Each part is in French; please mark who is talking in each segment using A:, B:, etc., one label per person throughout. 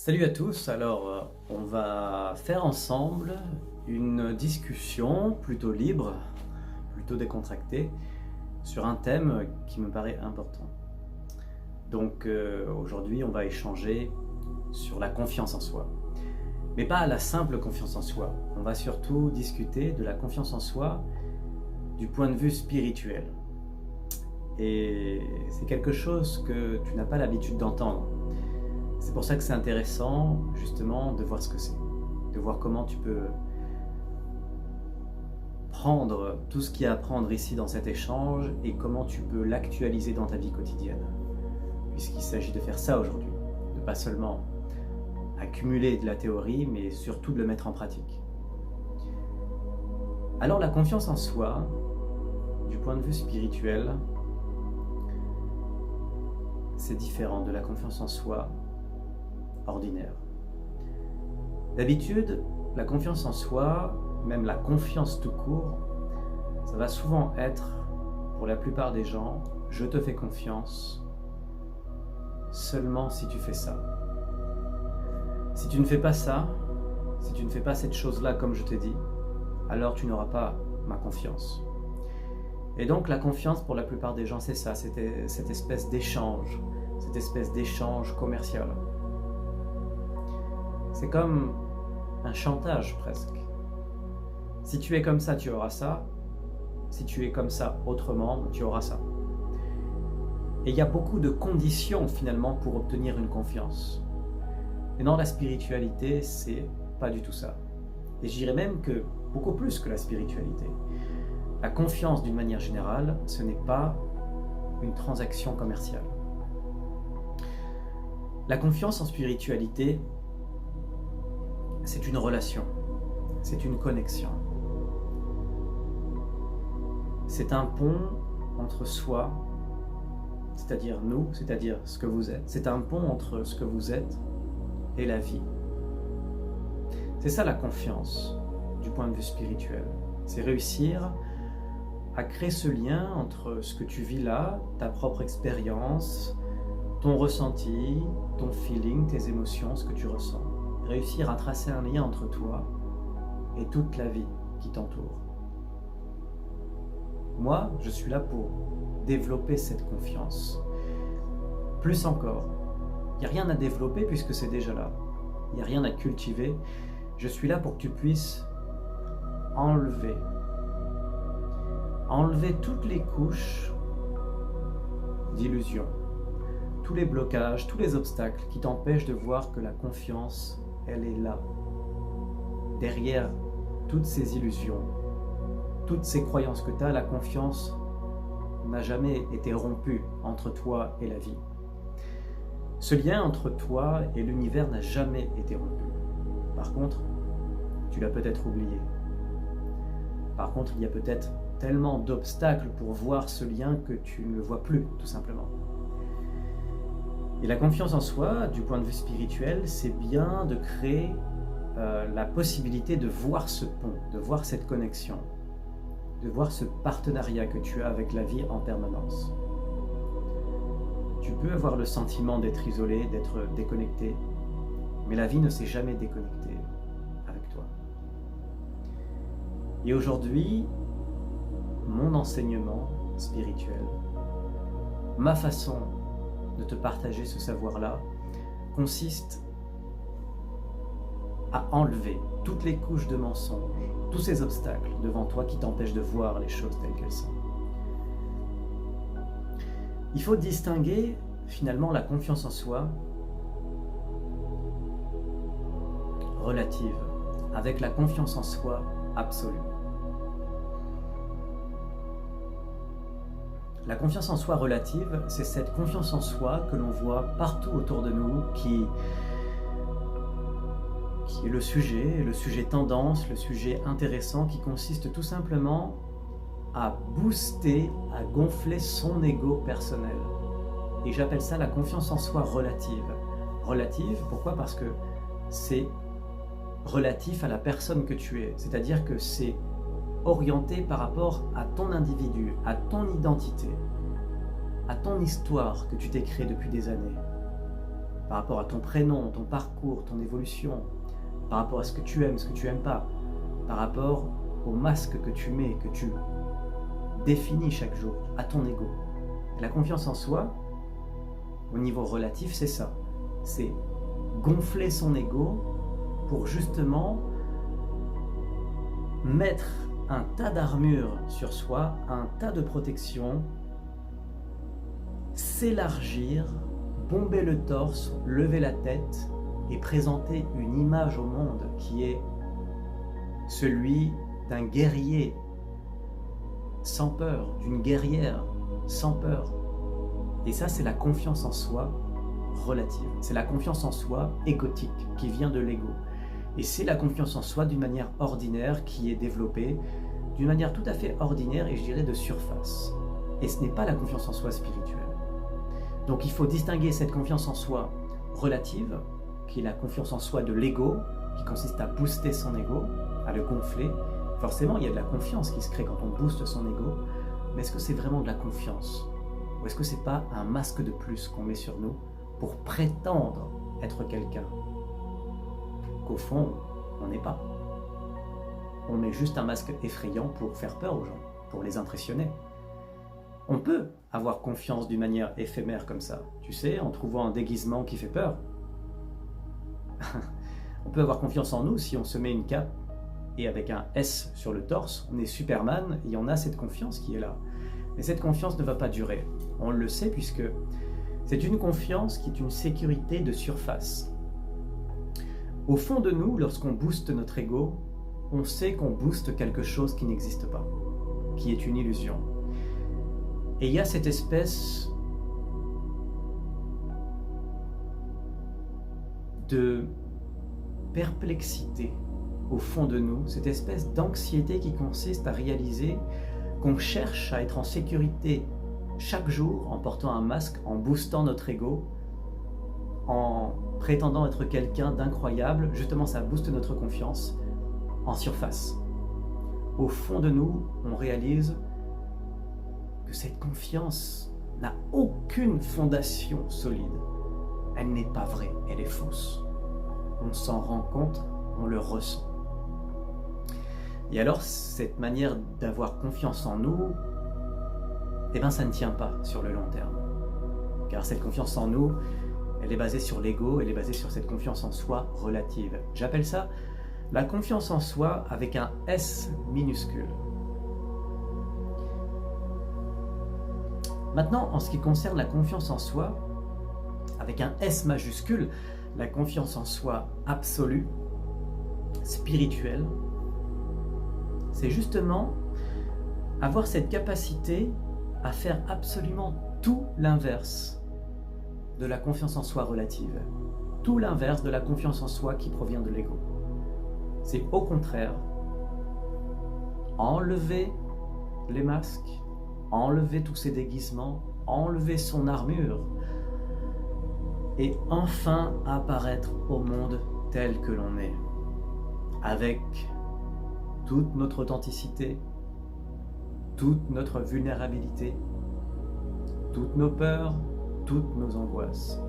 A: Salut à tous, on va faire ensemble une discussion plutôt libre, plutôt décontractée, sur un thème qui me paraît important. Aujourd'hui on va échanger sur la confiance en soi. Mais pas la simple confiance en soi, on va surtout discuter de la confiance en soi du point de vue spirituel. Et c'est quelque chose que tu n'as pas l'habitude d'entendre. C'est pour ça que c'est intéressant, justement, de voir ce que c'est, de voir comment tu peux prendre tout ce qu'il y a à prendre ici dans cet échange et comment tu peux l'actualiser dans ta vie quotidienne. Puisqu'il s'agit de faire ça aujourd'hui, de pas seulement accumuler de la théorie, mais surtout de le mettre en pratique. Alors la confiance en soi, du point de vue spirituel, c'est différent de la confiance en soi ordinaire. D'habitude, la confiance en soi, même la confiance tout court, ça va souvent être, pour la plupart des gens, je te fais confiance seulement si tu fais ça. Si tu ne fais pas ça, si tu ne fais pas cette chose-là comme je t'ai dit, alors tu n'auras pas ma confiance. Et donc la confiance pour la plupart des gens, c'est ça, c'est cette espèce d'échange commercial. C'est comme un chantage presque. Si tu es comme ça, tu auras ça. Si tu es comme ça autrement, tu auras ça. Et il y a beaucoup de conditions finalement pour obtenir une confiance. Et dans la spiritualité, c'est pas du tout ça. Et je dirais même que beaucoup plus que la spiritualité. La confiance d'une manière générale, ce n'est pas une transaction commerciale. La confiance en spiritualité, c'est une relation, c'est une connexion. C'est un pont entre soi, c'est-à-dire nous, c'est-à-dire ce que vous êtes. C'est un pont entre ce que vous êtes et la vie. C'est ça la confiance du point de vue spirituel. C'est réussir à créer ce lien entre ce que tu vis là, ta propre expérience, ton ressenti, ton feeling, tes émotions, ce que tu ressens. Réussir à tracer un lien entre toi et toute la vie qui t'entoure. Moi, je suis là pour développer cette confiance. Plus encore, il n'y a rien à développer puisque c'est déjà là. Il n'y a rien à cultiver. Je suis là pour que tu puisses enlever toutes les couches d'illusions, tous les blocages, tous les obstacles qui t'empêchent de voir que la confiance, elle est là, derrière toutes ces illusions, toutes ces croyances que tu as. La confiance n'a jamais été rompue entre toi et la vie. Ce lien entre toi et l'univers n'a jamais été rompu. Par contre, tu l'as peut-être oublié. Par contre, il y a peut-être tellement d'obstacles pour voir ce lien que tu ne le vois plus, tout simplement. Et la confiance en soi, du point de vue spirituel, c'est bien de créer la possibilité de voir ce pont, de voir cette connexion, de voir ce partenariat que tu as avec la vie en permanence. Tu peux avoir le sentiment d'être isolé, d'être déconnecté, mais la vie ne s'est jamais déconnectée avec toi. Et aujourd'hui, mon enseignement spirituel, ma façon de te partager ce savoir-là, consiste à enlever toutes les couches de mensonges, tous ces obstacles devant toi qui t'empêchent de voir les choses telles qu'elles sont. Il faut distinguer finalement la confiance en soi relative avec la confiance en soi absolue. La confiance en soi relative, c'est cette confiance en soi que l'on voit partout autour de nous, qui est le sujet tendance, le sujet intéressant, qui consiste tout simplement à booster, à gonfler son ego personnel. Et j'appelle ça la confiance en soi relative. Relative, pourquoi? Parce que c'est relatif à la personne que tu es, c'est-à-dire que c'est orienté par rapport à ton individu, à ton identité, à ton histoire que tu t'es créée depuis des années. par rapport à ton prénom, ton parcours, ton évolution, par rapport à ce que tu aimes, ce que tu n'aimes pas, par rapport au masque que tu mets, que tu définis chaque jour, à ton ego. Et la confiance en soi, au niveau relatif, c'est ça. C'est gonfler son ego pour justement mettre un tas d'armure sur soi, un tas de protection, s'élargir, bomber le torse, lever la tête et présenter une image au monde qui est celui d'un guerrier sans peur, d'une guerrière sans peur. Et ça, c'est la confiance en soi relative. C'est la confiance en soi égotique qui vient de l'ego. Et c'est la confiance en soi d'une manière ordinaire qui est développée d'une manière tout à fait ordinaire et je dirais de surface. Et ce n'est pas la confiance en soi spirituelle. Donc il faut distinguer cette confiance en soi relative, qui est la confiance en soi de l'ego, qui consiste à booster son ego, à le gonfler. Forcément, il y a de la confiance qui se crée quand on booste son ego, mais est-ce que c'est vraiment de la confiance? Ou est-ce que c'est pas un masque de plus qu'on met sur nous pour prétendre être quelqu'un qu'au fond, on n'est pas? On met juste un masque effrayant pour faire peur aux gens, pour les impressionner. On peut avoir confiance d'une manière éphémère comme ça, tu sais, en trouvant un déguisement qui fait peur. On peut avoir confiance en nous si on se met une cape et avec un S sur le torse, on est Superman et on a cette confiance qui est là. Mais cette confiance ne va pas durer. On le sait puisque c'est une confiance qui est une sécurité de surface. Au fond de nous, lorsqu'on booste notre ego, on sait qu'on booste quelque chose qui n'existe pas, qui est une illusion. Et il y a cette espèce de perplexité au fond de nous, cette espèce d'anxiété qui consiste à réaliser qu'on cherche à être en sécurité chaque jour en portant un masque, en boostant notre ego, en prétendant être quelqu'un d'incroyable. Justement, ça booste notre confiance en surface. Au fond de nous, on réalise que cette confiance n'a aucune fondation solide. Elle n'est pas vraie, elle est fausse. On s'en rend compte, on le ressent. Et alors, cette manière d'avoir confiance en nous, eh bien, ça ne tient pas sur le long terme. Car cette confiance en nous, elle est basée sur l'ego, elle est basée sur cette confiance en soi relative. J'appelle ça la confiance en soi avec un S minuscule. Maintenant, en ce qui concerne la confiance en soi, avec un S majuscule, la confiance en soi absolue, spirituelle, c'est justement avoir cette capacité à faire absolument tout l'inverse de la confiance en soi relative, tout l'inverse de la confiance en soi qui provient de l'ego. C'est au contraire enlever les masques, enlever tous ces déguisements, enlever son armure et enfin apparaître au monde tel que l'on est, avec toute notre authenticité, toute notre vulnérabilité, toutes nos peurs, toutes nos angoisses,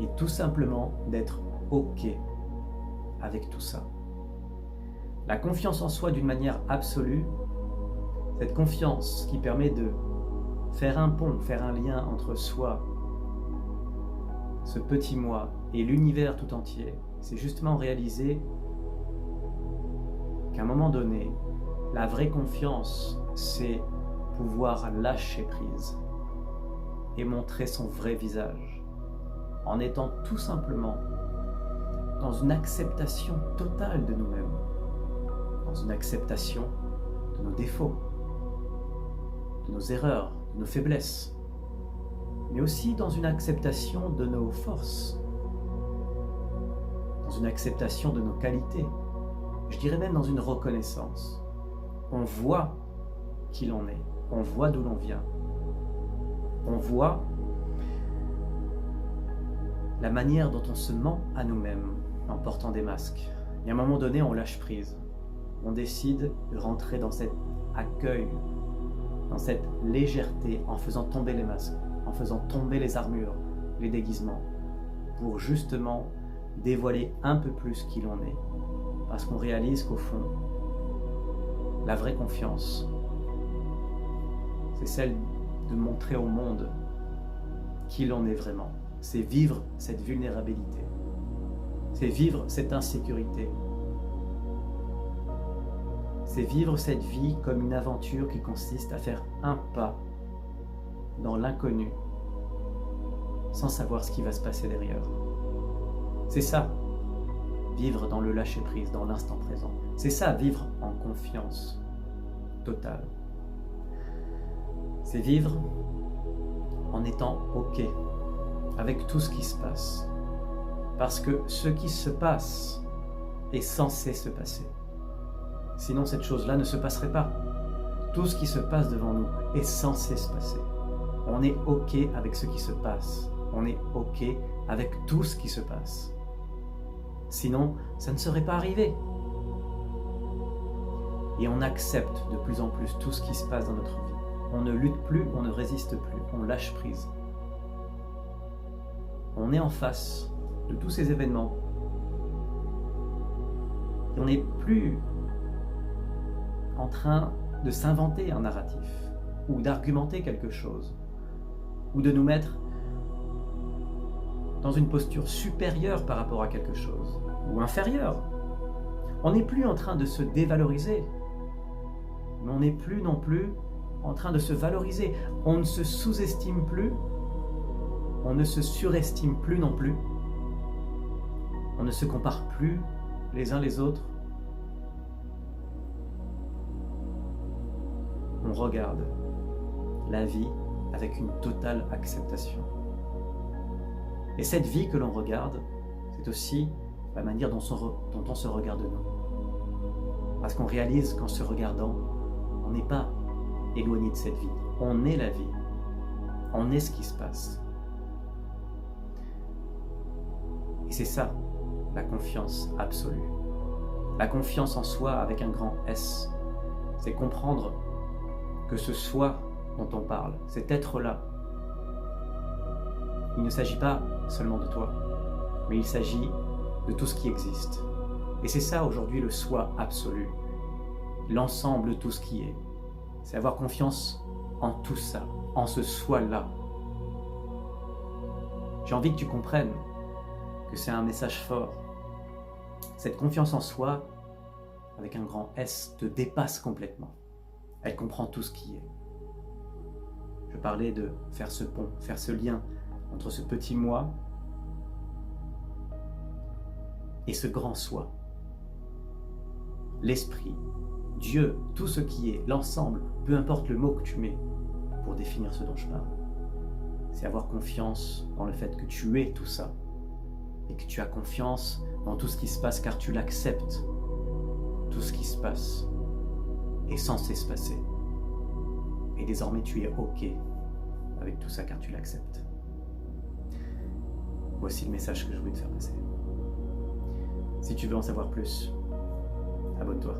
A: et tout simplement d'être OK avec tout ça. La confiance en soi d'une manière absolue, cette confiance qui permet de faire un pont, faire un lien entre soi, ce petit moi, et l'univers tout entier, c'est justement réaliser qu'à un moment donné, la vraie confiance, c'est pouvoir lâcher prise et montrer son vrai visage, en étant tout simplement dans une acceptation totale de nous-mêmes, dans une acceptation de nos défauts, de nos erreurs, de nos faiblesses, mais aussi dans une acceptation de nos forces, dans une acceptation de nos qualités, je dirais même dans une reconnaissance. On voit qui l'on est, on voit d'où l'on vient, on voit la manière dont on se ment à nous-mêmes en portant des masques. Et à un moment donné, on lâche prise. On décide de rentrer dans cet accueil, dans cette légèreté, en faisant tomber les masques, en faisant tomber les armures, les déguisements, pour justement dévoiler un peu plus qui l'on est. Parce qu'on réalise qu'au fond, la vraie confiance, c'est celle de montrer au monde qui l'on est vraiment. C'est vivre cette vulnérabilité. C'est vivre cette insécurité. C'est vivre cette vie comme une aventure qui consiste à faire un pas dans l'inconnu sans savoir ce qui va se passer derrière. C'est ça, vivre dans le lâcher-prise, dans l'instant présent. C'est ça, vivre en confiance totale. C'est vivre en étant OK avec tout ce qui se passe. Parce que ce qui se passe est censé se passer. Sinon, cette chose-là ne se passerait pas. Tout ce qui se passe devant nous est censé se passer. On est OK avec ce qui se passe. On est OK avec tout ce qui se passe. Sinon, ça ne serait pas arrivé. Et on accepte de plus en plus tout ce qui se passe dans notre vie. On ne lutte plus, on ne résiste plus, on lâche prise. On est en face de tous ces événements. Et on n'est plus en train de s'inventer un narratif, ou d'argumenter quelque chose, ou de nous mettre dans une posture supérieure par rapport à quelque chose, ou inférieure. On n'est plus en train de se dévaloriser, mais on n'est plus non plus en train de se valoriser. On ne se sous-estime plus, on ne se surestime plus non plus, on ne se compare plus les uns les autres. On regarde la vie avec une totale acceptation. Et cette vie que l'on regarde, c'est aussi la manière dont on se regarde nous. Parce qu'on réalise qu'en se regardant, on n'est pas éloigné de cette vie. On est la vie. On est ce qui se passe. Et c'est ça, la confiance absolue. La confiance en soi avec un grand S. C'est comprendre que ce soi dont on parle, cet être-là, il ne s'agit pas seulement de toi, mais il s'agit de tout ce qui existe. Et c'est ça aujourd'hui le soi absolu, l'ensemble de tout ce qui est. C'est avoir confiance en tout ça, en ce soi-là. J'ai envie que tu comprennes que c'est un message fort. Cette confiance en soi, avec un grand S, te dépasse complètement. Elle comprend tout ce qui est. Je parlais de faire ce pont, faire ce lien entre ce petit moi et ce grand soi. L'esprit, Dieu, tout ce qui est, l'ensemble, peu importe le mot que tu mets pour définir ce dont je parle. C'est avoir confiance dans le fait que tu es tout ça et que tu as confiance dans tout ce qui se passe car tu l'acceptes. Tout ce qui se passe est censé se passer. Et désormais tu es OK avec tout ça car tu l'acceptes. Voici le message que je voulais te faire passer. Si tu veux en savoir plus, abonne-toi.